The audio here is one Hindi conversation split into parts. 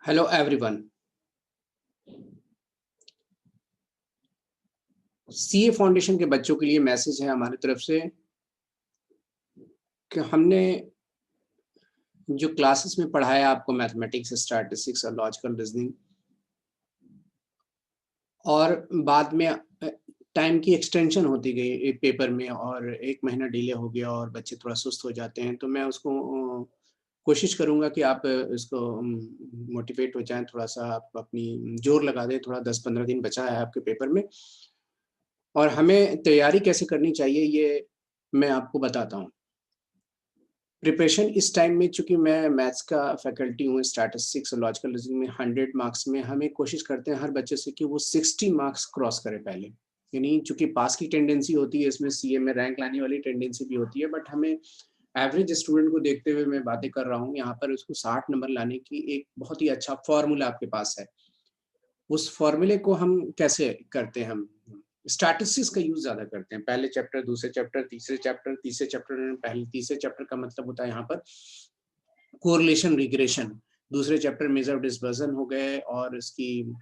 Hello everyone. सीए फाउंडेशन के बच्चों के लिए मैसेज है हमारी तरफ से कि हमने जो क्लासेस में पढ़ाया आपको मैथमेटिक्स, स्टैटिस्टिक्स और लॉजिकल रीजनिंग, और बाद में टाइम की एक्सटेंशन होती गई एक पेपर में और 1 महीना डिले हो गया और बच्चे थोड़ा सुस्त हो जाते हैं। तो मैं उसको कोशिश करूँगा कि आप इसको मोटिवेट हो जाएँ, थोड़ा-सा आप अपनी जोर लगा दें, थोड़ा 10-15 दिन बचा है आपके पेपर में और हमें तैयारी कैसे करनी चाहिए ये मैं आपको बताता हूँ। प्रिपरेशन इस टाइम में, चूँकि मैं मैथ्स का फैकल्टी हूँ, स्टैटिस्टिक्स और लॉजिकल रीज़निंग में 100 मार्क्स में हमें कोशिश करते हैं हर बच्चे से कि वो 60 मार्क्स क्रॉस करे पहले। यानी चूँकि पास की टेंडेंसी होती है, इसमें सीए में रैंक लाने वाली टेंडेंसी भी होती है, बट हमें एवरेज स्टूडेंट को देखते हुए मैं बातें कर रहा हूँ, यहाँ पर उसको 60 नंबर लाने की एक बहुत ही अच्छा फ़ॉर्मूला आपके पास है। उस फ़ॉर्मूले को हम कैसे करते हैं हम? स्टैटिस्टिक्स का यूज़ ज़्यादा करते हैं। पहले चैप्टर, दूसरे चैप्टर, तीसरे चैप्टर में पहले तीसरे चैप्टर का मतलब होता है यहाँ पर कोरिलेशन, रिग्रेशन। दूसरे चैप्टर मेजर डिस्पर्सन हो गए और इसकी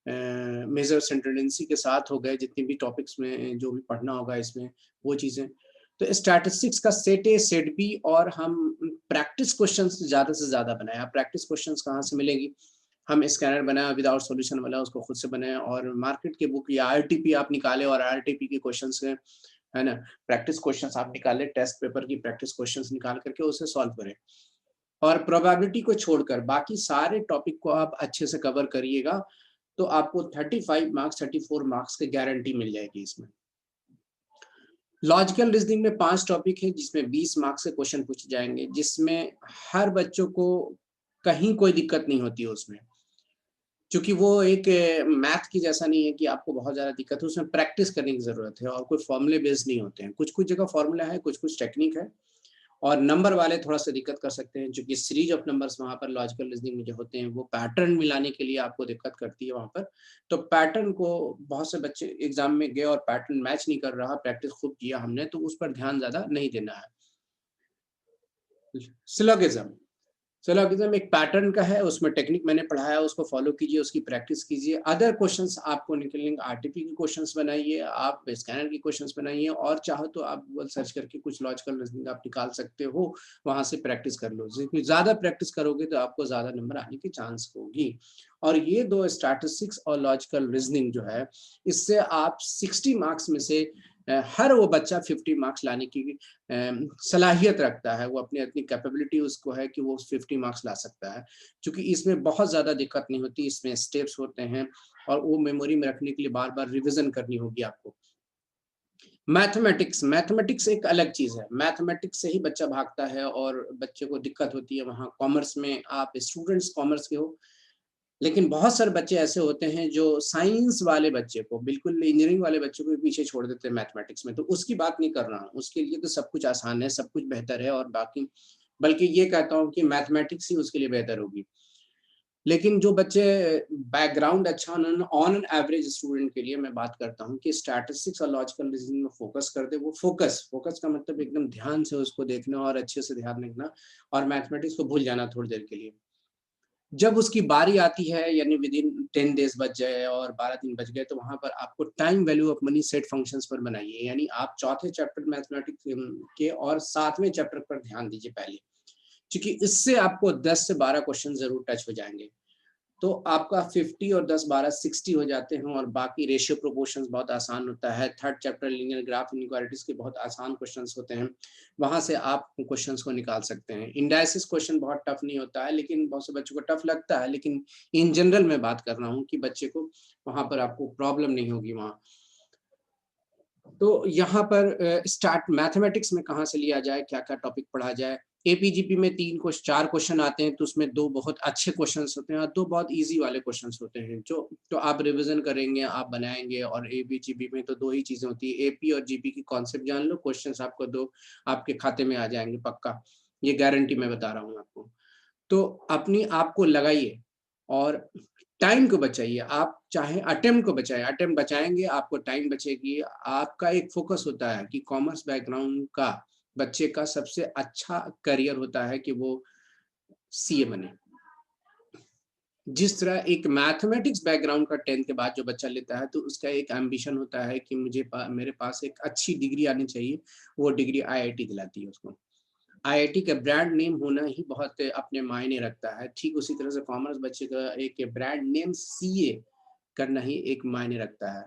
मेजर सेंट्रोइडेंसी के साथ हो गए, जितने भी टॉपिक्स में जो भी पढ़ना होगा इसमें, वो चीज़ें। तो स्टैटिस्टिक्स का सेट ए, सेट बी और हम प्रैक्टिस क्वेश्चंस ज़्यादा से ज़्यादा बनाएँ। अब प्रैक्टिस क्वेश्चंस कहाँ से मिलेंगी? हम स्कैनर बनाया विदाउट सॉल्यूशन वाला, उसको खुद से बनाया और मार्केट की बुक या आरटीपी आप निकाले और आरटीपी के क्वेश्चंस है ना, प्रैक्टिस क्वेश्चंस आप निकाले, टेस्ट पेपर की प्रैक्टिस क्वेश्चंस निकाल करके उसे सॉल्व करें और प्रोबेबिलिटी को छोड़कर बाकी सारे टॉपिक को आप अच्छे से कवर करिएगा, तो आपको 35 मार्क्स, 34 मार्क्स की गारंटी मिल जाएगी इसमें। लॉजिकल रीजनिंग में 5 टॉपिक है जिसमें 20 मार्क्स के क्वेश्चन पूछे जाएंगे, जिसमें हर बच्चों को कहीं कोई दिक्कत नहीं होती है उसमें। चूँकि वो एक मैथ की जैसा नहीं है कि आपको बहुत ज़्यादा दिक्कत है, उसमें प्रैक्टिस करने की ज़रूरत है और कोई फ़ॉर्मूले बेस्ड नहीं होते हैं। कुछ-कुछ जगह फ़ॉर्मूला है, कुछ-कुछ टेक्निक है और नंबर वाले थोड़ा-सा दिक्कत कर सकते हैं, चूँकि सीरीज़ ऑफ नंबर्स वहाँ पर लॉजिकल रीज़निंग में जो होते हैं, वो पैटर्न मिलाने के लिए आपको दिक्कत करती है वहाँ पर। तो पैटर्न को बहुत से बच्चे एग्ज़ाम में गए और पैटर्न मैच नहीं कर रहा, प्रैक्टिस खूब किया हमने, तो उस पर ध्यान ज़्यादा नहीं देना है। सिलोगिज़्म सिलोगिज़्म एक पैटर्न का है, उसमें टेक्निक मैंने पढ़ाया, उसको फ़ॉलो कीजिए, उसकी प्रैक्टिस कीजिए। अदर क्वेश्चन्स आपको निकलेंगे, आरटीपी के क्वेश्चन्स बनाइए, आप स्कैनर के क्वेश्चन्स बनाइए और चाहो तो आप गूगल सर्च करके कुछ लॉजिकल रीज़निंग आप निकाल सकते हो, वहाँ से प्रैक्टिस कर लो। जितनी ज़्यादा प्रैक्टिस करोगे तो आपको ज़्यादा नंबर आने की चांस होगी। और ये 2 स्टैटिस्टिक्स और लॉजिकल रीज़निंग जो है, इससे आप 60 मार्क्स में से हर वो बच्चा 50 मार्क्स लाने की सलाहियत रखता है, वो अपनी कैपेबिलिटी उसको है कि वो 50 मार्क्स ला सकता है। चूँकि इसमें बहुत ज़्यादा दिक्कत नहीं होती, इसमें स्टेप्स होते हैं और वो मेमोरी में रखने के लिए बार-बार रिवीज़न करनी होगी आपको। मैथमेटिक्स एक अलग चीज़ है, मैथमेटिक्स से ही बच्चा भागता है और बच्चे को दिक्कत होती है वहाँ कॉमर्स में, आप स्टूडेंट्स कॉमर्स के हो, लेकिन बहुत सारे बच्चे ऐसे होते हैं जो साइंस वाले बच्चे को, बिल्कुल इंजीनियरिंग वाले बच्चे को भी पीछे छोड़ देते हैं मैथमेटिक्स में, तो उसकी बात नहीं कर रहा हूँ। उसके लिए तो सब कुछ आसान है, सब कुछ बेहतर है और बाकी बल्कि ये कहता हूँ कि मैथमेटिक्स ही उसके लिए बेहतर होगी। लेकिन जो बच्चे बैकग्राउंड अच्छा, उन्होंने ऑन एन एवरेज स्टूडेंट के लिए मैं बात करता हूँ कि स्टैटिस्टिक्स और लॉजिकल रीजनिंग में फोकस कर दे। वो फोकस का मतलब एकदम ध्यान से उसको देखना और अच्छे से ध्यान रखना और मैथमेटिक्स को भूल जाना थोड़ी देर के लिए। जब उसकी बारी आती है यानी विदिन 10 डेज़ बच जाए और 12 दिन बच गए, तो वहाँ पर आपको time value of money set functions पर बनाइए। यानी आप चौथे चैप्टर मैथमेटिक्स के और 7वें चैप्टर पर ध्यान दीजिए पहले। क्योंकि इससे आपको 10 से 12 क्वेश्चन ज़रूर टच हो जाएँगे। तो आपका 50 और 10-12 60 हो जाते हैं और बाकी रेशियो प्रोपोर्शंस बहुत आसान होता है। Third chapter linear graph inequalities के बहुत आसान क्वेश्चंस होते हैं। वहाँ से आप क्वेश्चंस को निकाल सकते हैं। इंडाइसिस क्वेश्चन बहुत टफ नहीं होता है, लेकिन बहुत से बच्चों को टफ लगता है, लेकिन इन जनरल मैं बात कर रहा हूँ कि बच्चे को वहाँ पर आपको प्रॉब्लम नहीं होगी वहाँ। तो यहाँ पर स्टार्ट मैथमेटिक्स में कहाँ से लिया जाए, क्या-क्या टॉपिक पढ़ा जाए? एपीजीपी में 4 क्वेश्चन आते हैं, तो उसमें 2 बहुत अच्छे क्वेश्चन्स होते हैं और 2 बहुत ईज़ी वाले क्वेश्चन्स होते हैं, जो तो आप रिवीज़न करेंगे, आप बनाएँगे और एपीजीपी में तो 2 ही चीज़ें होती हैं, एपी और जीपी की कॉन्सेप्ट जान लो, क्वेश्चन्स आपको 2 आपके खाते में आ जाएँगे पक्का। ये गारंटी मैं बता रहा हूँ आपको। तो अपनी आप को लगाइए और टाइम को बचाइए। आप चाहे अटेम्प्ट को बचाएँ, अटेम्प्ट बचाएँगे, आपको टाइम बचेगी। आपका एक फ़ोकस होता है कि कॉमर्स बैकग्राउंड का बच्चे का सबसे अच्छा करियर होता है कि वो सीए बने। जिस तरह एक मैथमेटिक्स बैकग्राउंड का 10th के बाद जो बच्चा लेता है, तो उसका एक एम्बिशन होता है कि मेरे पास एक अच्छी डिग्री आनी चाहिए, वो डिग्री आईआईटी दिलाती है उसको। आईआईटी का ब्रांड नेम होना ही बहुत अपने मायने रखता है। ठीक उसी तरह से कॉमर्स बच्चे का एक ब्रांड नेम सीए करना ही एक मायने रखता है।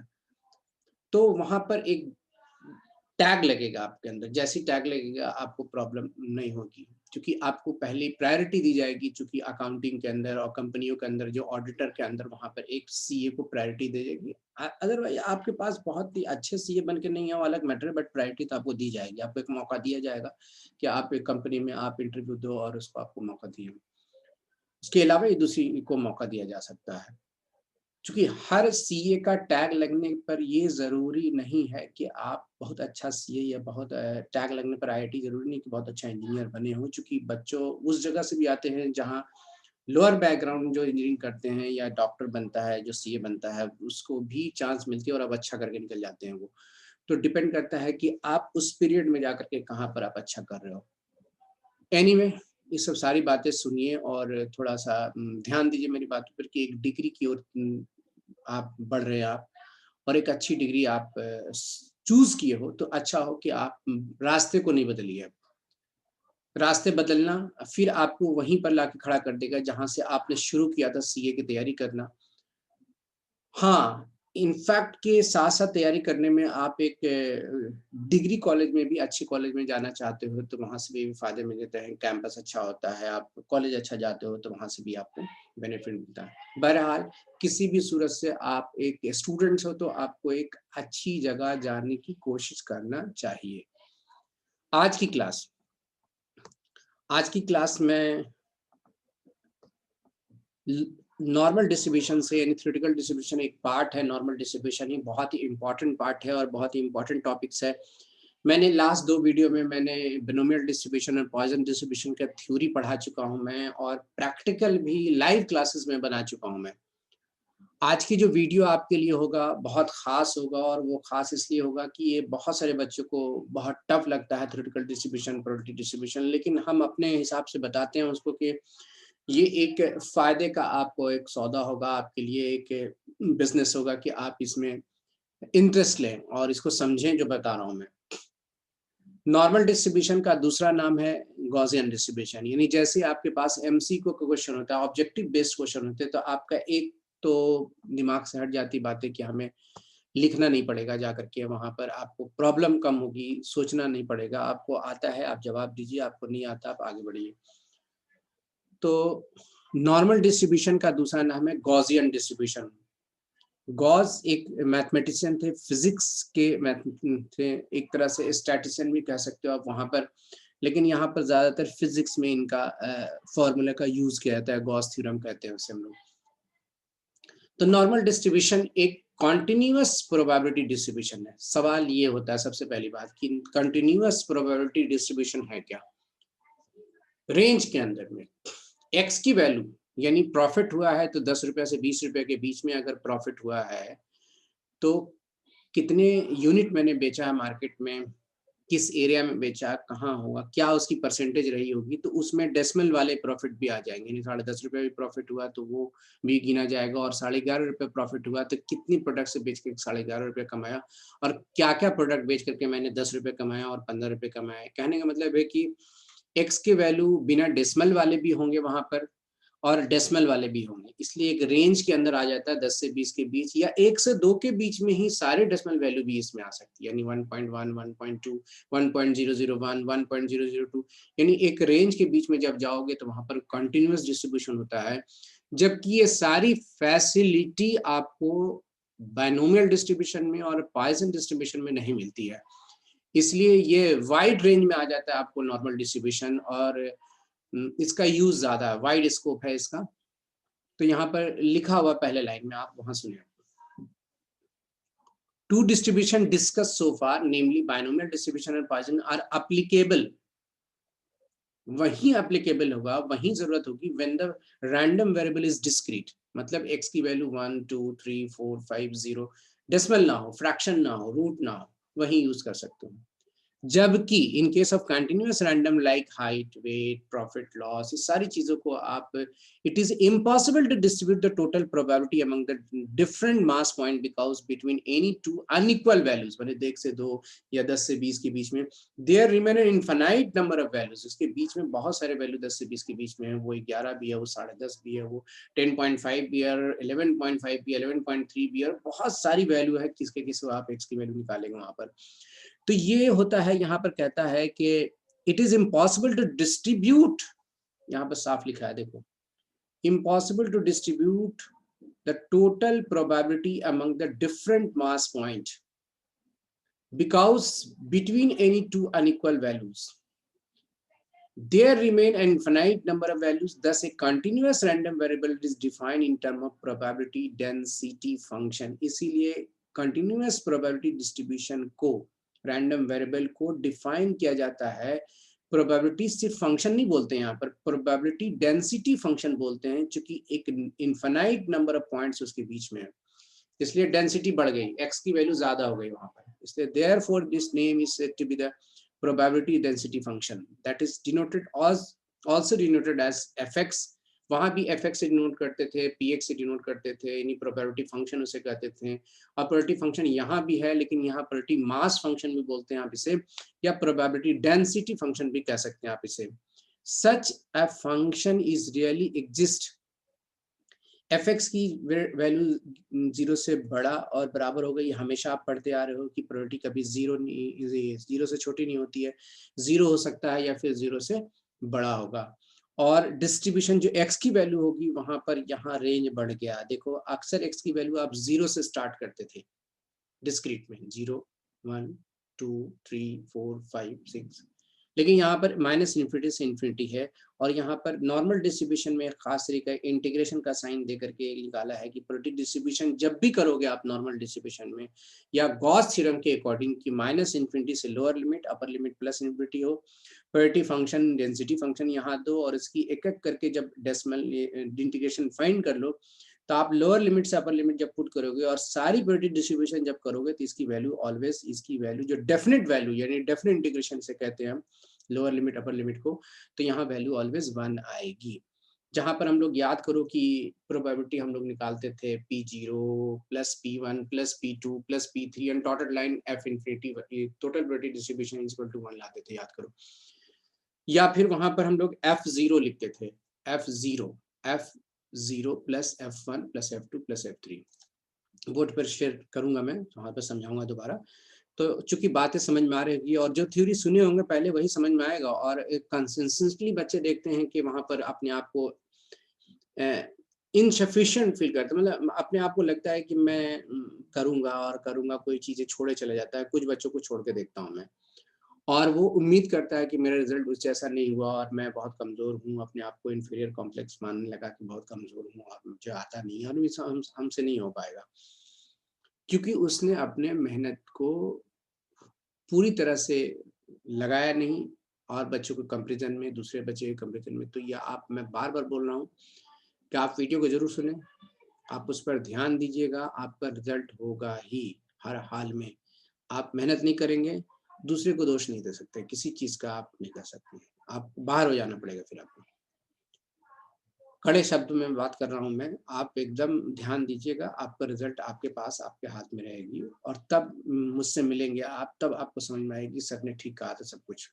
तो वहाँ पर एक टैग लगेगा आपके अंदर, जैसे टैग लगेगा आपको प्रॉब्लम नहीं होगी, क्योंकि आपको पहले प्रायोरिटी दी जाएगी, चूँकि अकाउंटिंग के अंदर और कंपनियों के अंदर जो ऑडिटर के अंदर वहाँ पर एक सीए को प्रायोरिटी दी जाएगी। अदरवाइज़ आपके पास बहुत ही अच्छे सीए बन के नहीं है, वो अलग मैटर है, बट प्रायोरिटी तो आपको दी जाएगी, आपको एक मौका दिया जाएगा कि आप एक कंपनी में आप इंटरव्यू दो और उसको आपको मौका दिया। उसके अलावा ये दूसरी को मौका दिया जा सकता है। चूँकि हर सीए का टैग लगने पर ये ज़रूरी नहीं है कि आप बहुत अच्छा सीए या बहुत टैग लगने पर आईआईटी ज़रूरी नहीं कि बहुत अच्छा इंजीनियर बने हों, चूँकि बच्चों उस जगह से भी आते हैं जहाँ लोअर बैकग्राउंड जो इंजीनियरिंग करते हैं या डॉक्टर बनता है, जो सीए बनता है, उसको भी चांस मिलती है और अब अच्छा करके निकल जाते हैं वो। तो डिपेंड करता है कि आप उस पीरियड में जाकर के कहाँ पर आप अच्छा कर रहे हो। एनीवे ये सब सारी बातें सुनिए और थोड़ा-सा ध्यान दीजिए मेरी बातों पर कि एक डिग्री की ओर आप बढ़ रहे हैं आप और एक अच्छी डिग्री आप चूज़ किए हो, तो अच्छा हो कि आप रास्ते को नहीं बदलिए अब। रास्ते बदलना फिर आपको वहीं पर लाके खड़ा कर देगा जहाँ से आपने शुरू किया था सीए की तैयारी करना। हाँ, इनफैक्ट के साथ-साथ तैयारी करने में आप एक डिग्री कॉलेज में भी अच्छे कॉलेज में जाना चाहते हो, तो वहाँ से भी फ़ायदे मिल जाते हैं, कैंपस अच्छा होता है, आप कॉलेज अच्छा जाते हो, तो वहाँ से भी आपको बेनिफिट मिलता है। बहरहाल, किसी भी सूरत से आप एक स्टूडेंट्स हो, तो आपको एक अच्छी जगह जाने की कोशिश करना चाहिए। आज की क्लास आज की क्लास में नॉर्मल डिस्ट्रीब्यूशन से यानी थ्योरेटिकल डिस्ट्रीब्यूशन एक पार्ट है, नॉर्मल डिस्ट्रीब्यूशन ही बहुत ही इम्पोर्टेंट पार्ट है और बहुत ही इम्पोर्टेंट टॉपिक्स है। मैंने लास्ट 2 वीडियो में मैंने बिनोमियल डिस्ट्रीब्यूशन और पॉइसन डिस्ट्रीब्यूशन का थ्योरी पढ़ा चुका हूँ मैं और प्रैक्टिकल भी लाइव क्लासेस में बना चुका हूँ मैं। आज की जो वीडियो आपके लिए होगा बहुत ख़ास होगा और वो ख़ास इसलिए होगा कि ये बहुत सारे बच्चों को बहुत टफ लगता है थ्योरेटिकल डिस्ट्रीब्यूशन, प्रोबेबिलिटी डिस्ट्रीब्यूशन, लेकिन हम अपने हिसाब से बताते हैं उसको कि ये एक फ़ायदे का आपको एक सौदा होगा, आपके लिए एक बिज़नेस होगा कि आप इसमें इंटरेस्ट लें और इसको समझें जो बता रहा हूँ मैं। नॉर्मल डिस्ट्रीब्यूशन का दूसरा नाम है गॉसियन डिस्ट्रीब्यूशन, यानी जैसे आपके पास एमसीक्यू का क्वेश्चन होता है, ऑब्जेक्टिव बेस्ड क्वेश्चन होते हैं, तो आपका एक तो दिमाग से हट जाती बात है कि हमें लिखना नहीं पड़ेगा जाकर के वहाँ पर, आपको प्रॉब्लम कम होगी, सोचना नहीं पड़ेगा, आपको आता है आप जवाब दीजिए, आपको नहीं आता आप आगे बढ़िए। तो नॉर्मल डिस्ट्रीब्यूशन का दूसरा नाम है गॉसियन डिस्ट्रीब्यूशन। गॉस एक मैथमेटिशियन थे, फिजिक्स के थे, एक तरह से स्टैटिस्टिशियन भी कह सकते हो आप वहाँ पर, लेकिन यहाँ पर ज़्यादातर फिजिक्स में इनका फ़ॉर्मूला का यूज़ किया जाता है, गॉस थ्योरम कहते हैं उसे हम लोग। तो नॉर्मल डिस्ट्रीब्यूशन एक कॉन्टिन्यूअस प्रोबेबिलिटी डिस्ट्रीब्यूशन है। सवाल ये होता है सबसे पहली बात कि कॉन्टिन्यूअस प्रोबेबिलिटी डिस्ट्रीब्यूशन है क्या? रेंज के अंदर में एक्स की वैल्यू यानी प्रॉफिट हुआ है तो 10 रुपए से 20 रुपए के बीच में अगर प्रॉफिट हुआ है, तो कितने यूनिट मैंने बेचा है मार्केट में, किस एरिया में बेचा, कहाँ हुआ, क्या उसकी परसेंटेज रही होगी, तो उसमें डेसिमल वाले प्रॉफिट भी आ जाएँगे। यानी ₹10.5 भी प्रॉफिट हुआ तो वो भी गिना जाएगा और ₹11.5 प्रॉफिट हुआ तो कितनी प्रोडक्ट से बेच के ₹11.5 कमाया और क्या-क्या प्रोडक्ट बेच करके मैंने ₹10 कमाया और ₹15 कमाए। कहने का मतलब है कि एक्स के वैल्यू बिना डेसिमल वाले भी होंगे वहाँ पर और डेसिमल वाले भी होंगे। इसलिए एक रेंज के अंदर आ जाता है 10 से 20 के बीच या 1 से 2 के बीच में ही सारे डेसिमल वैल्यू भी इसमें आ सकती है। यानी 1.1, 1.2, 1.001, 1.002 यानी एक रेंज के बीच में जब जाओगे तो वहाँ पर कंटीन्यूअस डिस्ट्रीब्यूशन होता है। जबकि ये सारी फैसिलिटी आपको बायनोमियल डिस्ट्रीब्यूशन में और पॉइसन डिस्ट्रीब्यूशन में नहीं मिलती है। इसलिए ये वाइड रेंज में आ जाता है आपको नॉर्मल डिस्ट्रीब्यूशन और इसका यूज़ ज़्यादा है, वाइड स्कोप है इसका। तो यहाँ पर लिखा हुआ पहले लाइन में आप वहाँ सुनिए। Two distribution discussed so far, namely binomial distribution and Poisson, are applicable. वहीं applicable होगा, वहीं जरूरत होगी when the random variable is discrete. मतलब x की वैल्यू 1, 2, 3, 4, 5, 0 डेसिमल ना हो, फ्रैक्शन ना हो, रूट ना हो, वहीं यूज कर सकते हो। जबकि in case of continuous random like height, weight, profit loss, इस सारी चीजों को आप, it is impossible to distribute the total probability among the different mass point because between any two unequal values, मैंने 1 से 2 या 10 से 20 के बीच में, there remain an infinite number of values, उसके बीच में बहुत सारे वैल्यू 10 से 20 के बीच में है, वो 11 भी है, वो 10.5 भी है, वो 10.5 भी है, 11.5 भी है, 11.3 भी है, बहुत सारी वैल्यू है, किसके किस आप एक्स की वैल्यू निकालेंगे वहां पर। तो ये होता है, यहाँ पर कहता है कि it is impossible to distribute, यहाँ पर साफ लिखा है देखो, impossible to distribute the total probability among the different mass point because between any two unequal values there remain an infinite number of values, thus a continuous random variable is defined in term of probability density function। इसीलिए continuous probability distribution को, random variable को define किया जाता है, probability सिर्फ function नहीं बोलते हैं, यहाँ पर probability density function बोलते हैं, चूंकि एक infinite number of points उसके बीच में है, इसलिए डेंसिटी बढ़ गई, x की वैल्यू ज्यादा हो गई वहां पर, इसलिए therefore this name is said to be the probability density function that is denoted as, also denoted as fx। वहां भी fx से डिनोट करते थे, px से डिनोट करते थे, यानी प्रोबेबिलिटी फंक्शन उसे कहते थे, और प्रोबेबिलिटी फंक्शन यहाँ भी है, लेकिन यहाँ प्रोबेबिलिटी मास फंक्शन भी बोलते हैं आप इसे, या प्रोबेबिलिटी डेंसिटी फंक्शन भी कह सकते हैं आप इसे। Such a function is really exist, fx की वैल्यू 0 से बड़ा और बराबर हो गई, हमेशा आप पढ़ते आ रहे हो कि प्रोबेबिलिटी कभी 0 से छोटी नहीं होती है, 0 हो सकता है या फिर 0 से बड़ा होगा, और डिस्ट्रीब्यूशन जो x की वैल्यू होगी वहां पर यहाँ रेंज बढ़ गया, देखो अक्सर x की वैल्यू आप 0 से स्टार्ट करते थे डिस्क्रीट में, 0 1 2 3 4 5 6, लेकिन यहाँ पर माइनस इन्फिनिटी से इन्फिनिटी है, और यहाँ पर नॉर्मल डिस्ट्रीब्यूशन में खास तरीका इंटीग्रेशन का साइन दे करके निकाला है कि प्रोबेबिलिटी डिस्ट्रीब्यूशन जब भी करोगे आप नॉर्मल डिस्ट्रीब्यूशन में या गॉस थ्योरम के अकॉर्डिंग कि माइनस इन्फिनिटी से lower limit, upper limit plus infinity हो, प्रोबेबिलिटी फंक्शन डेंसिटी फंक्शन यहाँ दो, और इसकी एक एक करके जब डेसिमल इंटीग्रेशन फाइंड कर लो, तो आप लोअर लिमिट से अपर लिमिट जब पुट करोगे और सारी प्रोबेबिलिटी डिस्ट्रीब्यूशन जब करोगे, तो इसकी वैल्यू ऑलवेज, इसकी वैल्यू जो डेफिनेट वैल्यू यानी डेफिनेट इंटीग्रेशन से कहते हैं हम लोअर लिमिट अपर लिमिट को, तो यहाँ वैल्यू ऑलवेज 1 आएगी। जहां पर हम लोग याद करो कि प्रोबेबिलिटी हम लोग निकालते थे P0 plus P1 plus P2 plus P3 and dotted line F infinity, total probability distribution is equal to 1 लाते थे, याद करो। या फिर वहां पर हम लोग F0 लिखते थे, F0 plus F1 plus F2 plus F3, board पर शेयर करूंगा मैं, वहां पर समझाऊंगा दोबारा। तो चूंकि बातें समझ में आ रही होगी और जो थ्योरी सुने होंगे पहले वही समझ में आएगा, और कंसिस्टेंटली बच्चे देखते हैं कि वहां पर अपने आप को इनसफिशिएंट फील करते, मतलब अपने आप को लगता है कि मैं करूंगा और करूंगा, कोई चीजें छोड़े चले जाता है, कुछ बच्चों को छोड़ के देखता हूँ मैं, और वो उम्मीद करता है कि मेरा रिजल्ट उस जैसा नहीं हुआ और मैं बहुत कमजोर हूँ, अपने आप को इन्फीरियर कॉम्प्लेक्स मानने लगा कि बहुत कमजोर हूँ और मुझे आता नहीं है और हमसे नहीं हो पाएगा, क्योंकि उसने अपने मेहनत को पूरी तरह से लगाया नहीं, और बच्चों के कंपैरिजन में, दूसरे बच्चे के कंपैरिजन में। तो ये आप, मैं बार बार बोल रहा हूँ कि आप वीडियो को जरूर सुने, आप उस पर ध्यान दीजिएगा, आपका रिजल्ट होगा ही हर हाल में। आप मेहनत नहीं करेंगे, दूसरे को दोष नहीं दे सकते, किसी चीज का आप नहीं कर सकते, आप बाहर हो जाना पड़ेगा फिर आपको। कड़े शब्द में बात कर रहा हूं मैं, आप एकदम ध्यान दीजिएगा, आपका रिजल्ट आपके पास, आपके हाथ में रहेगी, और तब मुझसे मिलेंगे आप, तब आपको समझ में आएगी सर ने ठीक कहा था सब कुछ।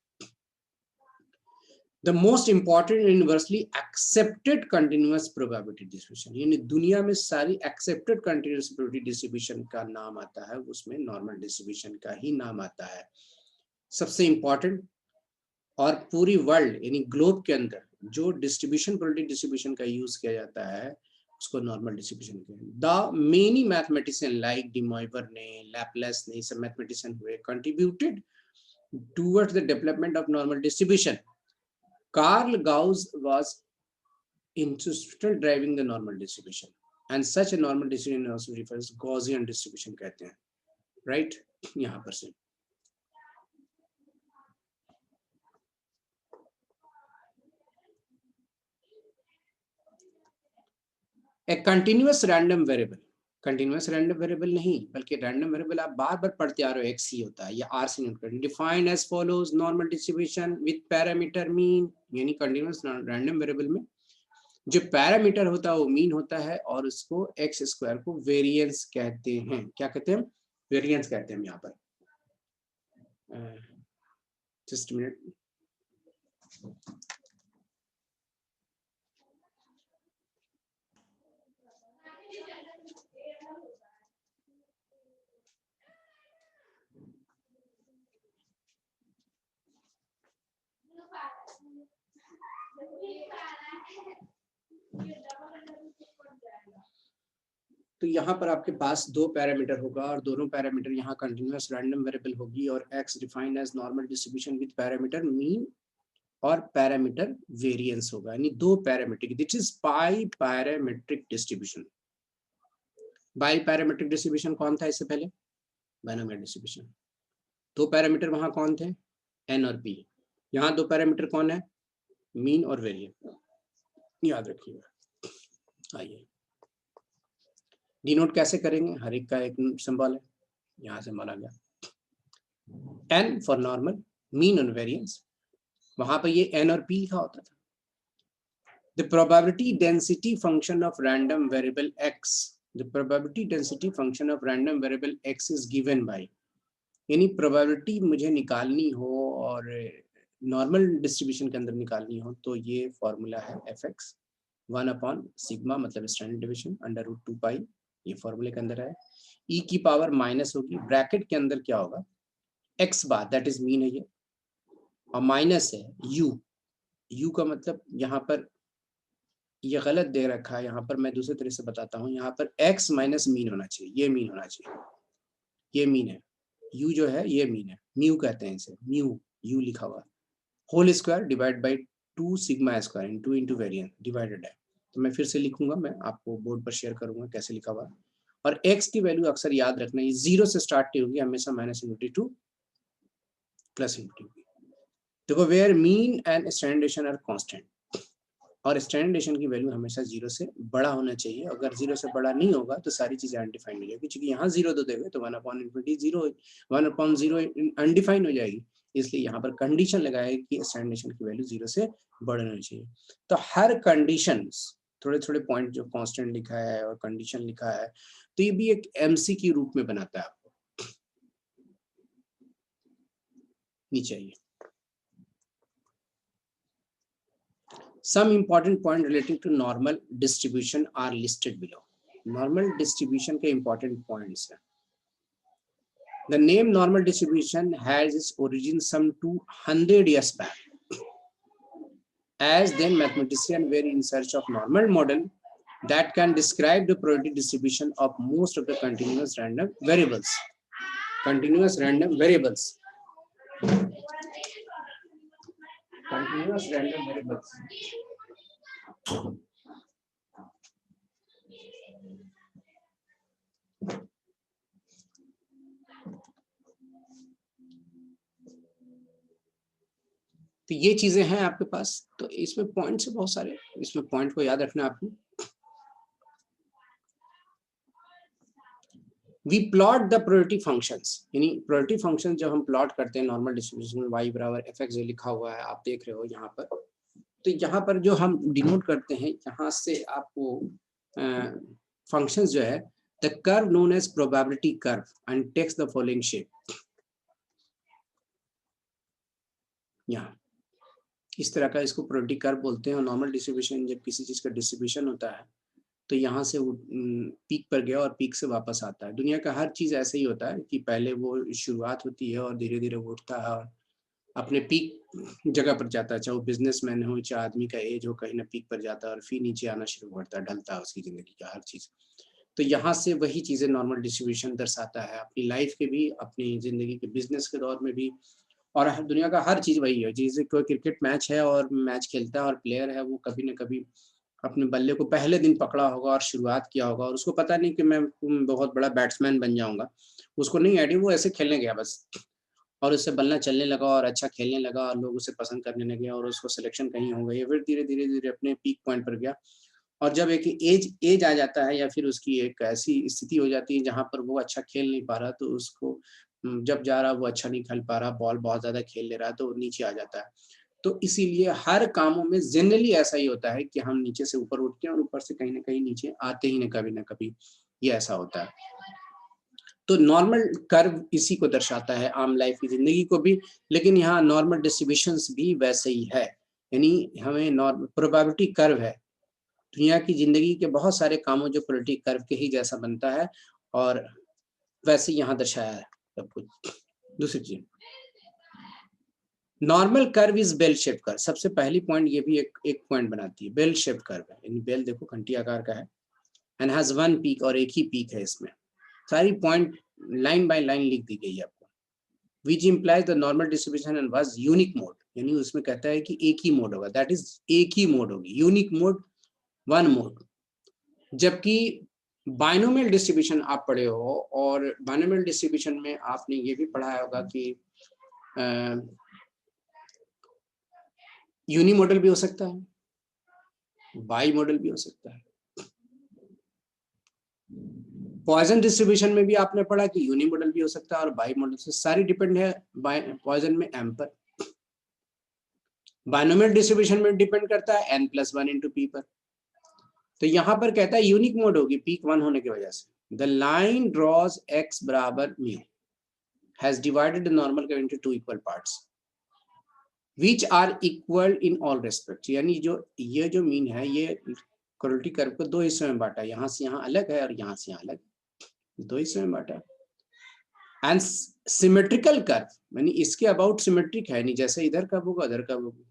The most important universally accepted continuous probability distribution, यानी दुनिया में सारी एक्सेप्टेड कंटिन्यूअस प्रोबेबिलिटी डिस्ट्रीब्यूशन का नाम आता है, उसमें नॉर्मल डिस्ट्रीब्यूशन का ही नाम आता है सबसे इंपॉर्टेंट, और पूरी वर्ल्ड यानी ग्लोब के अंदर जो डिस्ट्रीब्यूशन, प्रोबेबिलिटी डिस्ट्रीब्यूशन का यूज किया जाता है उसको नॉर्मल डिस्ट्रीब्यूशन कहते हैं। The many mathematician like De Moivre ने, लैपलेस ने, सब मैथमेटिशियन हुए, contributed towards the development of normal distribution. Carl Gauss was instrumental driving the normal distribution, and such a normal distribution also refers Gaussian distribution कहते हैं, राइट यहाँ पर से। A continuous random variable continuous random variable नहीं, बल्कि रैंडम वेरिएबल आप बार बार पढ़ते आ रहे हो, एक्स ही होता है, या आर से नोट करें। Defined as follows normal distribution with parameter mean, यानी कंटिन्यूअस रैंडम वेरिएबल में जो पैरामीटर होता है वो मीन होता है, और उसको एक्स स्क्वायर को वेरिएंस कहते हैं। क्या कहते हैं? वेरिएंस कहते हैं हम यहाँ पर। Just minute. तो यहाँ पर आपके पास दो पैरामीटर होगा, और दोनों पैरामीटर यहाँ कंटिन्यूअस रैंडम वेरिएबल होगी, और x defined as normal distribution with parameter mean और पैरामीटर वेरिएंस होगा, यानी दो parametric, this is bi parametric distribution. Bi parametric distribution कौन था इससे पहले? Binomial distribution. दो पैरामीटर वहां कौन थे? n और p। यहाँ दो पैरामीटर कौन है? मीन और वेरिएंस, याद रखिएगा। आइए डिनोट कैसे करेंगे, हर एक का एक सिंबल है, यहाँ सिंबल आ गया। n फॉर नॉर्मल, मीन और वेरिएंस, वहां पर ये n और p लिखा होता था। The probability density function of random variable x, the probability density function of random variable x is given by, यानी प्रोबेबिलिटी मुझे निकालनी हो और नॉर्मल डिस्ट्रीब्यूशन के अंदर निकालनी हो, तो ये फॉर्मूला है fx 1/सिग्मा, मतलब स्टैंडर्ड डिवीजन, √2π, ये फॉर्मूले के अंदर है। e की पावर माइनस होगी, ब्रैकेट के अंदर क्या होगा? x bar, that is mean है ये, और माइनस है u का मतलब यहाँ पर ये गलत दे रखा है, यहाँ पर मैं दूसरे तरह से बताता हूँ। यहाँ पर x माइनस मीन होना चाहिए, ये मीन होना चाहिए, ये मीन है। u जो है ये मीन है, म्यू कहते हैं इसे, म्यू, u लिखा हुआ, whole square divide by 2 sigma square into variance divided है। तो मैं फिर से लिखूंगा, मैं आपको बोर्ड पर शेयर करूंगा कैसे लिखा हुआ। और x की वैल्यू अक्सर याद रखना, ये 0 से स्टार्ट होगी हमेशा, -2 +, देखो where mean and standard division are constant, और स्टैंडर्ड डिवीजन की वैल्यू हमेशा 0 से बड़ा होना चाहिए। अगर 0 से बड़ा नहीं होगा तो सारी चीजें अनडिफाइंड हो जाएगी, क्योंकि यहाँ 0 दे देंगे तो 1/0 अनडिफाइंड हो जाएगी। इसलिए यहाँ पर कंडीशन लगाया है कि स्टैंडर्ड डिवीजन की वैल्यू 0 से बड़ा होना चाहिए। तो हर कंडीशन, थोड़े थोड़े पॉइंट जो कांस्टेंट लिखा है और कंडीशन लिखा है, तो ये भी एक MC के रूप में बनाता है आपको। नीचे आइए, some important point relating to normal distribution are listed below. Normal distribution के important points हैं। The name normal distribution has its origin some 200 years back. As then mathematicians were in search of normal model that can describe the probability distribution of most of the continuous random variables. Continuous random variables. Continuous random variables. तो ये चीजें हैं आपके पास। तो इसमें पॉइंट्स है बहुत सारे, इसमें पॉइंट को याद रखना आपको। We plot the probability functions, यानी प्रोबेबिलिटी फंक्शन जब हम प्लॉट करते हैं नॉर्मल डिस्ट्रीब्यूशन में, y बराबर fx जो लिखा हुआ है आप देख रहे हो यहाँ पर, तो यहाँ पर जो हम डिनोट करते हैं, यहाँ से आपको फंक्शंस जो है, the curve known as probability curve and takes the following shape. यहाँ इस तरह का इसको प्रोबेबिलिटी कर्व बोलते हैं। और नॉर्मल डिस्ट्रीब्यूशन, जब किसी चीज का डिस्ट्रीब्यूशन होता है तो यहाँ से वो पीक पर गया और पीक से वापस आता है। दुनिया का हर चीज ऐसे ही होता है कि पहले वो शुरुआत होती है और धीरे धीरे वो उठता है और अपने पीक जगह पर जाता है। चाहे वो बिजनेसमैन हो, चाहे आदमी का एज हो, कहीं ना पीक पर जाता है और फिर नीचे आना शुरू करता है, ढलता है उसकी जिंदगी का हर चीज। तो यहाँ से वही चीजें नॉर्मल डिस्ट्रीब्यूशन दर्शाता है, अपनी लाइफ के भी, अपनी जिंदगी के बिजनेस के दौर में भी, और दुनिया का हर चीज वही है। जैसे कोई क्रिकेट मैच है और मैच खेलता है और प्लेयर है, वो कभी न कभी अपने बल्ले को पहले दिन पकड़ा होगा और शुरुआत किया होगा, और उसको पता नहीं कि मैं बहुत बड़ा बैट्समैन बन जाऊंगा, उसको नहीं आइडिया, वो ऐसे खेलने गया बस, और उससे बल्ला चलने लगा और अच्छा खेलने लगा और लोग उसे पसंद करने लगे और उसको सिलेक्शन कहीं हो गई, फिर धीरे धीरे धीरे अपने पीक पॉइंट पर गया और जब एक एज आ जाता है या फिर उसकी एक ऐसी स्थिति हो जाती है जहाँ पर वो अच्छा खेल नहीं पा रहा, तो उसको जब जा रहा वो अच्छा नहीं खेल पा रहा, बॉल बहुत ज़्यादा खेल ले रहा है तो वो नीचे आ जाता है। तो इसीलिए हर कामों में जनरली ऐसा ही होता है कि हम नीचे से ऊपर उठते हैं और ऊपर से कहीं न कहीं नीचे आते ही न कभी, ये ऐसा होता है। तो नॉर्मल कर्व इसी को दर्शाता है, आम लाइफ की ज़िंदगी को भी, लेकिन यहाँ नॉर्मल डिस्ट्रीब्यूशंस भी वैसे ही है। यानी हमें प्रोबेबिलिटी कर्व है। दुनिया की ज़िंदगी के बहुत सारे कामों जो प्रोबेबिलिटी कर्व के ही जैसा बनता है और वैसे यहाँ दर्शाया है सब कुछ। दूसरी चीज़, normal curve is bell shape curve. सबसे पहली पॉइंट ये भी एक पॉइंट बनाती है, बेल शेप कर्व है, यानी बेल देखो घंटी आकार का है एंड हैज वन पीक, और एक ही पीक है इसमें। सारी पॉइंट लाइन बाय लाइन लिख दी गई है आपको। Which implies the normal distribution and was unique mode, यानी उसमें कहता है कि एक ही मोड होगा, दैट इज एक ही मोड होगी, यूनिक मोड, वन मोड। जबकि बाइनोमियल डिस्ट्रीब्यूशन आप पढ़े हो, और बाइनोमियल डिस्ट्रीब्यूशन में आपने ये भी पढ़ा होगा कि यूनी मॉडल भी हो सकता है, बाई मॉडल भी हो सकता है। पॉइजन डिस्ट्रीब्यूशन में भी आपने पढ़ा कि यूनी मॉडल भी हो सकता है और बाई मॉडल से, सारी डिपेंड है पॉइजन में एम पर। बाइनोमियल डिस्ट्रीब्यूशन में डिपेंड करता है n+1 इंटू पी पर। तो यहां पर कहता है यूनिक मोड होगी पीक 1 होने की वजह से। द लाइन ड्रॉज x बराबर mu has divided the normal curve into 2 equal parts which are equal in all respects. यानी ये जो मीन है, ये क्वालिटी कर्व को दो हिस्सों में बांटा, यहां से यहां अलग है और यहां से यहां अलग, दो हिस्सों में बांटा। एंड सिमेट्रिकल कर्व यानी इसके अबाउट सिमेट्रिक है, नहीं जैसे इधर कर्व होगा उधर कर्व होगा।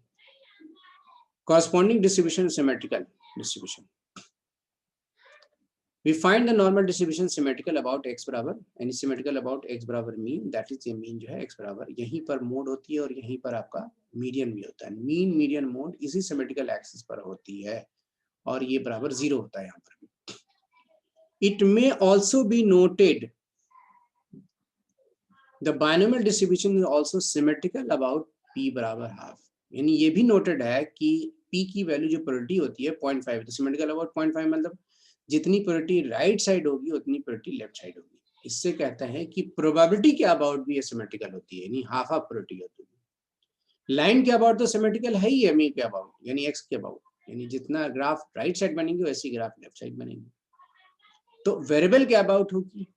corresponding distribution symmetrical distribution. We find the normal distribution symmetrical about x बराबर, यानी symmetrical about x बराबर mean, that is ये mean जो है x बराबर, यहीं पर मोड होती है और यहीं पर आपका मीडियन भी होता है। मीन मीडियन मोड इसी सिमेट्रिकल एक्सिस पर होती है और ये बराबर 0 होता है यहाँ पर। It may also be noted the binomial distribution is also symmetrical about p बराबर हाफ। यानी ये भी नोटेड है कि p की वैल्यू जो प्रोबेबिलिटी होती है 0.5, तो सिमेट्रिकल अबाउट 0.5 मतलब जितनी प्रोबेबिलिटी राइट साइड होगी उतनी प्रोबेबिलिटी लेफ्ट साइड होगी। इससे कहते हैं कि प्रोबेबिलिटी के अबाउट भी ये सिमेट्रिकल होती है, यानी हाफ हाफ प्रोबेबिलिटी होती है। लाइन के अबाउट तो सिमेट्रिकल है ही है, मी के अबाउट यानी एक्स के अबाउट, यानी जितना ग्राफ राइट साइड बनेंगे वैसी ग्राफ लेफ्ट साइड बनेंगे। तो वेरिएबल के अबाउट होगी,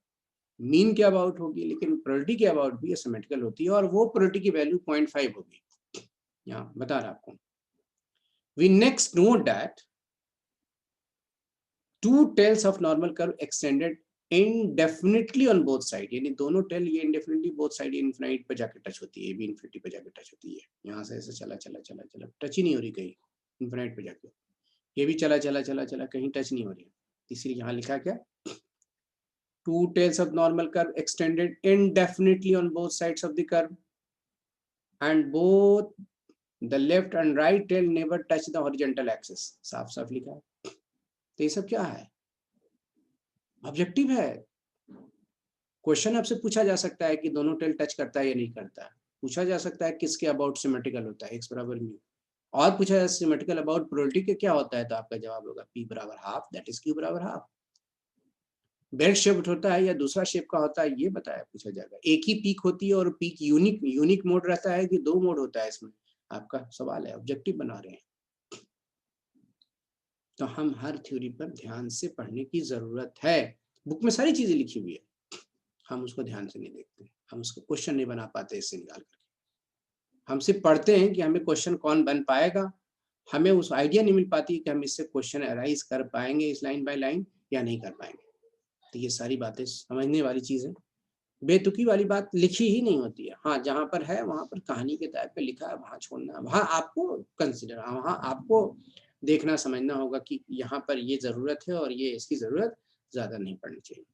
मीन के अबाउट होगी, लेकिन प्रोबेबिलिटी के अबाउट भी सिमेट्रिकल होती है और वो प्रोबेबिलिटी की वैल्यू 0.5 होगी। यहाँ बता रहा आपको। We next note that two tails of normal curve extended indefinitely on both sides, यानी दोनों टेल ये indefinitely both side इनफिनिट पे जाके टच होती है, ये भी इनफिनिटी पे जाके टच होती है। यहाँ से ऐसे चला चला चला चला टच ही नहीं हो रही कहीं इनफिनिट पे जाके, ये भी चला चला चला चला कहीं टच नहीं हो रही, इसलिए यहाँ लिखा क्या, two tails of normal curve extended indefinitely on both sides of the curve and both the left and right tail never touch the horizontal axis। साफ साफ लिखा है। तो ये सब क्या है, ऑब्जेक्टिव है। क्वेश्चन आपसे पूछा जा सकता है कि दोनों टेल टच करता है या नहीं करता है, पूछा जा सकता है किसके अबाउट सिमेट्रिकल होता है, x बराबर म्यू, और पूछा जा सिमेट्रिकल अबाउट प्रोबेबिलिटी के क्या होता है, तो आपका जवाब होगा p बराबर हाफ, दैट इज q बराबर हाफ। बेल्ट शेप्ड होता है या दूसरा शेप का होता है ये बताया पूछा जाएगा। एक ही पीक होती है और पीक यूनिक मोड रहता है कि दो मोड होता है, इसमें आपका सवाल है, ऑब्जेक्टिव बना रहे हैं। तो हम हर थ्योरी पर ध्यान से पढ़ने की जरूरत है। बुक में सारी चीजें लिखी हुई है, हम उसको ध्यान से नहीं देखते, हम उसको क्वेश्चन नहीं बना पाते इससे निकाल करके। हम सिर्फ पढ़ते हैं कि हमें क्वेश्चन कौन बन पाएगा, हमें उस आइडिया नहीं मिल पाती कि हम इससे क्वेश्चन अराइज कर पाएंगे इस लाइन बाय लाइन या नहीं कर पाएंगे। तो ये सारी बातें समझने वाली चीज है, बेतुकी वाली बात लिखी ही नहीं होती है। हाँ, जहां पर है वहां पर कहानी के टाइप पे लिखा है, वहां छोड़ना, वहां आपको कंसिडर, वहां आपको देखना समझना होगा कि यहाँ पर ये जरूरत है और ये इसकी जरूरत ज्यादा नहीं पड़नी चाहिए।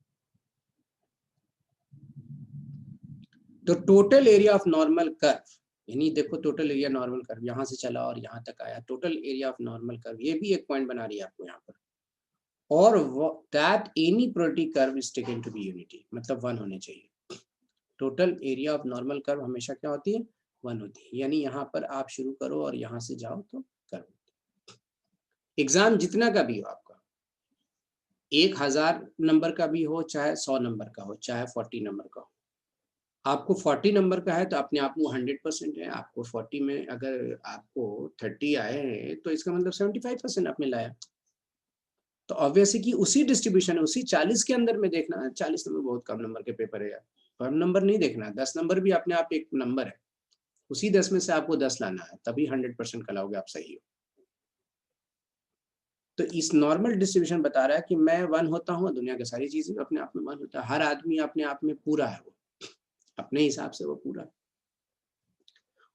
तो total area of normal curve, यानी देखो टोटल एरिया नॉर्मल कर्व यहाँ से चला और यहाँ तक आया, total area of normal curve, ये भी एक पॉइंट बना रही है आपको यहाँ पर। और that any probability curve is taken to be unity, मतलब 1 होने चाहिए। Total area of normal curve हमेशा क्या होती है, 1 होती है। यानी यहाँ पर आप शुरू करो और यहाँ से जाओ तो कर्व। एग्जाम जितना का भी हो आपका, 1000 नंबर का भी हो, चाहे 100 नंबर का हो, चाहे 40 नंबर का हो। आपको 40 नंबर का है तो अपने आप में 100% है। आपको 40 में अगर आपको 30 आए हैं तो इसका मतलब 75% आपने लाया। तो ऑब्वियस है कि उसी डिस्ट्रीब्यूशन है, उसी 40 के अंदर में देखना है। 40 नंबर बहुत कम नंबर के पेपर है यार, कम नंबर नहीं देखना है। 10 नंबर भी अपने आप एक नंबर है, उसी 10 में से आपको 10 लाना है, तभी 100% का लाओगे आप सही हो। तो इस नॉर्मल डिस्ट्रीब्यूशन बता रहा है कि मैं 1 होता हूँ, दुनिया की सारी चीजें अपने आप में 1 होता है। हर आदमी अपने आप में पूरा है, वो अपने हिसाब से वो पूरा है।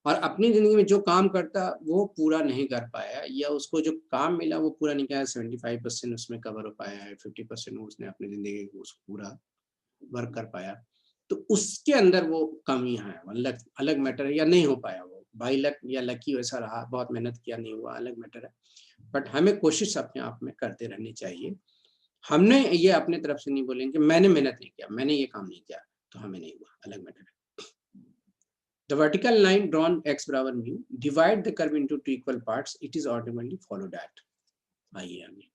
और अपनी जिंदगी में जो काम करता वो पूरा नहीं कर पाया, या उसको जो काम मिला वो पूरा नहीं किया, 75% उसमें कवर हो पाया है, 50% उसने अपनी जिंदगी को पूरा वर्क कर पाया, तो उसके अंदर वो कमियां हैं। अलग अलग मैटर है, या नहीं हो पाया वो बाई लक या लकी वैसा रहा, बहुत मेहनत किया नहीं हुआ, अलग मैटर है। बट हमें कोशिश अपने आप में करते रहनी चाहिए। हमने ये अपने तरफ से नहीं बोलेंगे मैंने मेहनत नहीं किया, मैंने ये काम नहीं किया तो हमें नहीं हुआ, अलग मैटर है। The vertical line drawn x बराबर mu divide the curve into two equal parts. It is automatically follow that. आइए आगे।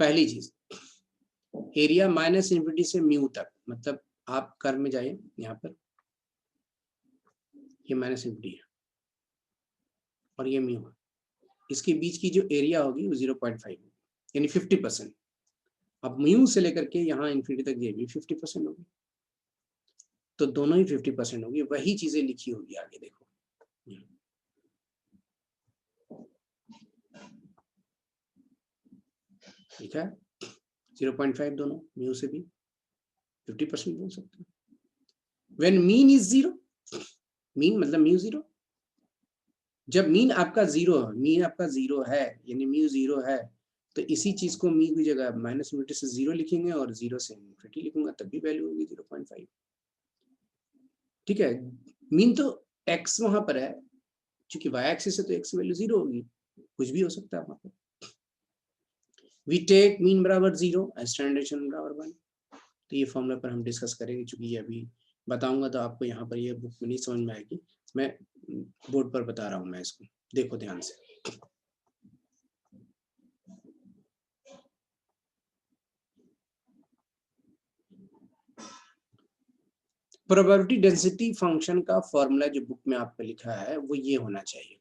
पहली चीज, एरिया माइनस इन्फिनिटी से म्यू तक, मतलब आप कर्व में जाइए, यहाँ पर ये माइनस इन्फिनिटी है और ये म्यू है, इसके बीच की जो एरिया होगी वो 0.5 यानी 50%। अब म्यू से लेकर के यहाँ इन्फिनिटी तक ये भी 50% होगी, तो दोनों ही 50% होगी। वही चीजें लिखी होगी आगे, देखो ठीक है। 0.5 दोनों, म्यू से भी 50% बोल सकते हैं। When mean is 0, मीन मतलब म्यू 0, जब मीन आपका 0 है, मीन आपका 0 है यानी म्यू 0 है, तो इसी चीज को मी की जगह माइनस इन्फिनिटी से 0 लिखेंगे और 0 से इन्फिनिटी लिखूंगा, तब भी वैल्यू होगी 0.5। ठीक है, मीन तो x वहां पर है, क्योंकि y एक्सिस है तो x वैल्यू 0 होगी, कुछ भी हो सकता है वहां पर। वी टेक मीन बराबर 0, स्टैंडर्ड बराबर 1। तो ये फॉर्मूला पर हम डिस्कस करेंगे, क्योंकि ये अभी बताऊंगा तो आपको यहाँ पर ये बुक में नहीं समझ में आएगी, मैं बोर्ड पर बता रहा हूँ मैं इसको, देखो ध्यान से। प्रोबेबिलिटी डेंसिटी फंक्शन का फॉर्मूला जो बुक में आपको लिखा है वो ये होना चाहिए,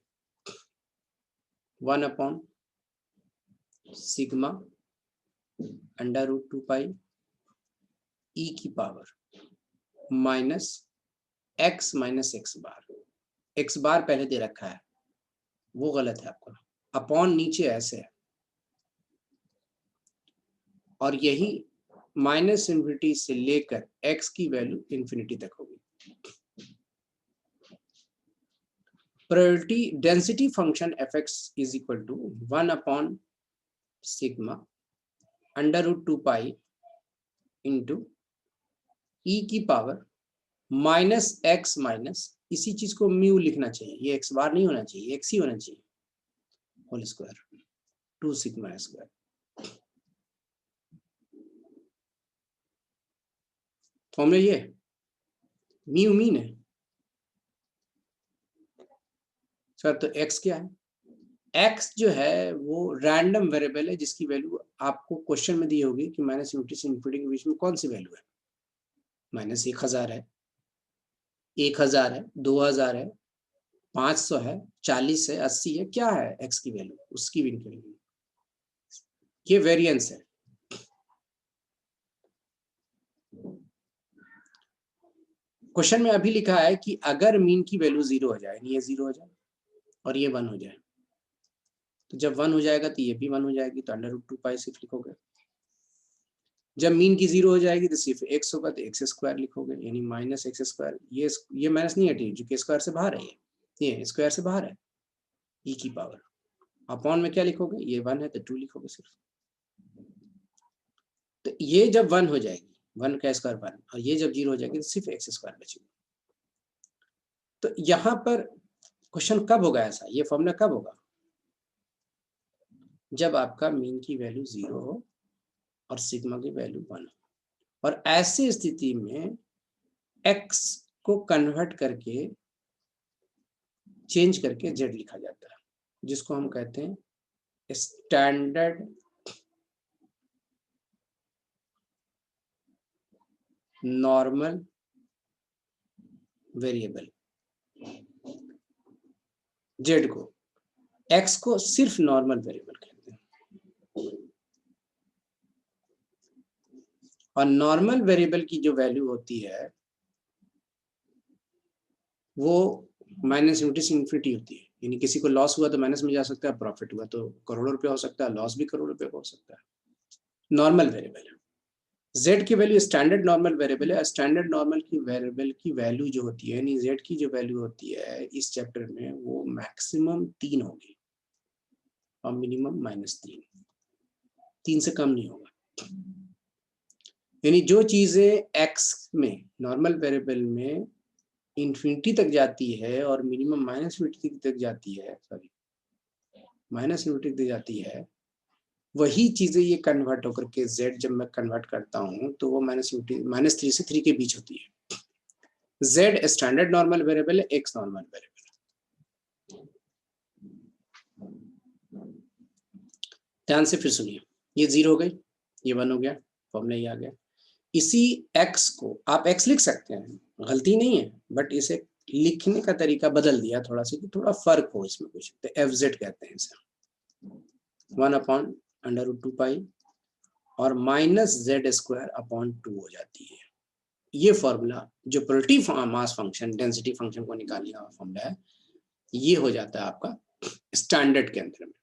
1/σ √2π e की power minus x minus x बार पहले दे रखा है, वो गलत है आपका, अपॉन नीचे ऐसे है, और यही माइनस इन्फिनिटी से लेकर x की वैल्यू इन्फिनिटी तक होगी। Probability density function fx is equal to 1/σ √2π into e की पावर माइनस x माइनस, इसी चीज को म्यू लिखना चाहिए, ये x बार नहीं होना चाहिए, x ही होना चाहिए, होल स्क्वायर 2σ²। फॉर्मूला ये म्यू मीन है सर, तो x क्या है? x जो है वो रैंडम वेरिएबल है, जिसकी वैल्यू आपको क्वेश्चन में दी होगी कि माइनस इन्फिनिटी से इन्फिनिटी के बीच में कौन सी वैल्यू है। माइनस 1000 है, 1000 है, 2000 है, 500 है, 40 है, 80 है, क्या है x की वैल्यू, उसकी भी वैल्यू, ये वेरिएंस है। क्वेश्चन में अभी लिखा है कि अगर मीन की वैल्यू 0 हो जाए, ये 0 हो जाए और ये 1 हो जाए, तो जब 1 हो जाएगा तो ये भी 1 हो जाएगी, तो √2π सिर्फ लिखोगे। जब मीन की 0 हो जाएगी तो सिर्फ x होगा, तो x² लिखोगे, यानी माइनस x²। ये माइनस नहीं हटी, जो कि स्क्वायर से बाहर है, ये स्क्वायर से बाहर है, e की पावर अपॉन में क्या लिखोगे, ये 1 है तो 2 लिखोगे सिर्फ। तो ये जब 1 हो जाएगी, 1 का स्क्वायर 1, और ये जब 0 हो जाएगी तो सिर्फ x² बचेगा। तो यहाँ पर क्वेश्चन कब होगा ऐसा, ये फॉर्मूला कब होगा, जब आपका मीन की वैल्यू 0 हो और सिग्मा की वैल्यू 1 हो, और ऐसी स्थिति में x को कन्वर्ट करके चेंज करके z लिखा जाता है। जिसको हम कहते हैं स्टैंडर्ड नॉर्मल वेरिएबल। जेड को, एक्स को सिर्फ नॉर्मल वेरिएबल कहते हैं। और नॉर्मल वेरिएबल की जो वैल्यू होती है वो माइनस इनफिनिटी से इन्फिनिटी होती है। यानी किसी को लॉस हुआ तो माइनस में जा सकता है, प्रॉफिट हुआ तो करोड़ों रुपया हो सकता है, लॉस भी करोड़ों रुपये का हो सकता है। नॉर्मल वेरिएबल है। जेड की वैल्यू स्टैंडर्ड नॉर्मल वेरिएबल है। स्टैंडर्ड नॉर्मल की वेरिएबल की वैल्यू जो होती है, यानी जेड की जो वैल्यू होती है इस चैप्टर में, वो मैक्सिमम 3 होगी और मिनिमम -3, 3 से कम नहीं होगा। यानी जो चीजें एक्स में नॉर्मल वेरिएबल में इन्फिनिटी तक जाती है और मिनिमम माइनस इन्फिनिटी तक जाती है, सॉरी माइनस इन्फिनिटी तक जाती है, वही चीजें ये कन्वर्ट होकर के z जब मैं कन्वर्ट करता हूं तो वो -3 से 3 के बीच होती है। z स्टैंडर्ड नॉर्मल वेरिएबल है, x नॉर्मल वेरिएबल। ध्यान से फिर सुनिए, ये 0 हो गई, ये 1 हो गया, फॉर्मूला ये आ गया। इसी x को आप x लिख सकते हैं, गलती नहीं है, बट इसे लिखने का तरीका बदल दिया थोड़ा सा कि थोड़ा फर्क हो इसमें कुछ, तो fz कहते हैं इसे, 1/√2π और -z²/2 हो जाती है। ये फॉर्मूला जो probability mass function density function को निकालने का फॉर्मूला है, ये हो जाता है आपका स्टैंडर्ड के अंदर में।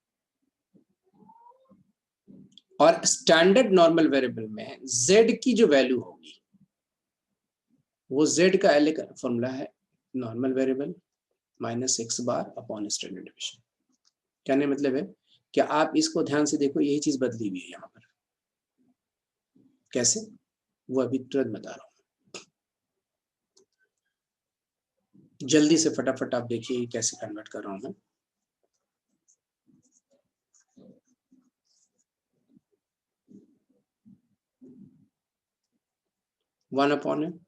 और स्टैंडर्ड नॉर्मल वेरिएबल में z की जो वैल्यू होगी वो z का एल फॉर्मूला है नॉर्मल वेरिएबल -x/अपॉन स्टैंडर्ड डिवीजन। कहने मतलब है कि आप इसको ध्यान से देखो, यही चीज बदली हुई है यहाँ पर। कैसे, वो अभी तुरंत बता रहा हूँ। जल्दी से फटाफट आप देखिए कैसे कन्वर्ट कर रहा हूं मैं। वन अपॉन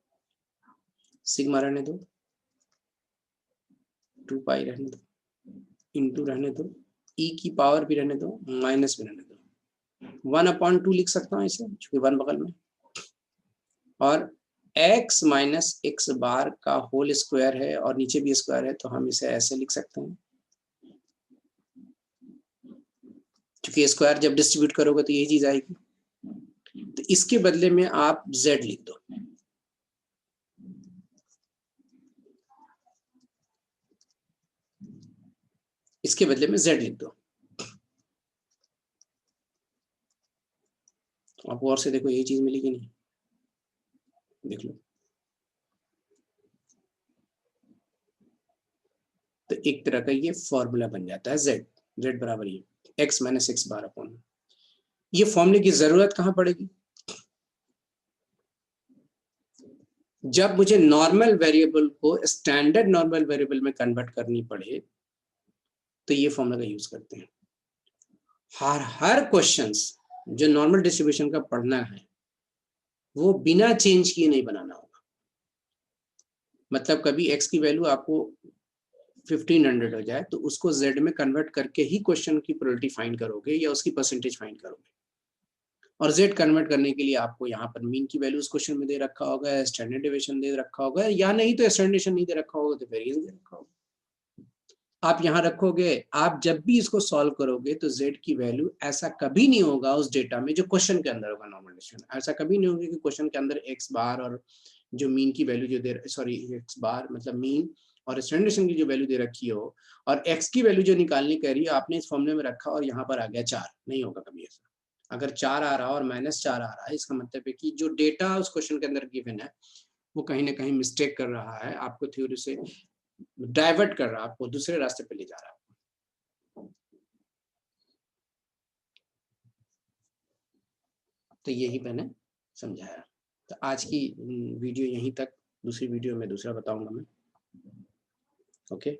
सिग्मा रहने दो, 2π रहने दो, इंटू रहने दो, e की पावर भी रहने दो, माइनस भी रहने दो। 1/2 लिख सकता हूँ इसे, क्योंकि 1 बगल में, और x - x का होल स्क्वायर है और नीचे भी स्क्वायर है, तो हम इसे ऐसे लिख सकते हैं। क्योंकि स्क्वायर जब डिस्ट्रीब्यूट करोगे तो यही चीज आएगी, तो इसके बदले में आप z लिख दो। इसके बदले में z लिख दो। आपको और से देखो यही चीज मिली कि नहीं, देख लो। तो एक तरह का ये फॉर्मूला बन जाता है z बराबर ये x - x/अपॉन। ये फॉर्मूले की जरूरत कहां पड़ेगी, जब मुझे नॉर्मल वेरिएबल को स्टैंडर्ड नॉर्मल वेरिएबल में कन्वर्ट करनी पड़े, तो ये फॉर्मूला का यूज करते हैं। हर क्वेश्चंस जो नॉर्मल डिस्ट्रीब्यूशन का पढ़ना है वो बिना चेंज किए नहीं बनाना होगा। मतलब कभी x की वैल्यू आपको 1500 हो जाए तो उसको z में कन्वर्ट करके ही क्वेश्चन की प्रोबेबिलिटी फाइंड करोगे या उसकी परसेंटेज फाइंड करोगे। और z कन्वर्ट करने के लिए आपको यहाँ पर मीन की वैल्यू उस क्वेश्चन में दे रखा होगा, स्टैंडर्ड डेविएशन दे रखा होगा, या नहीं तो स्टैंडर्ड डेविएशन नहीं दे रखा होगा तो वेरिएंस दे रखा होगा। आप यहाँ रखोगे, आप जब भी इसको सॉल्व करोगे तो z की वैल्यू ऐसा कभी नहीं होगा उस डेटा में जो क्वेश्चन के अंदर होगा नॉर्मल डिस्ट्रीब्यूशन, ऐसा कभी नहीं होगा कि क्वेश्चन के अंदर x बार और जो मीन की वैल्यू जो दे, सॉरी x बार मतलब मीन और स्टैंडर्ड डेविएशन की जो वैल्यू दे रखी हो और x की वैल्यू जो निकालनी कह रही है आपने इस फॉर्मूले में रखा और यहाँ पर आ गया 4, नहीं होगा कभी ऐसा। अगर 4 आ रहा और -4 आ रहा है, इसका मतलब है कि जो डेटा उस क्वेश्चन के अंदर गिवन है वो कहीं ना कहीं मिस्टेक कर रहा है, आपको थ्योरी से डाइवर्ट कर रहा है, आपको दूसरे रास्ते पे ले जा रहा है। तो यही मैंने समझाया। तो आज की वीडियो यहीं तक, दूसरी वीडियो में दूसरा बताऊंगा मैं। ओके।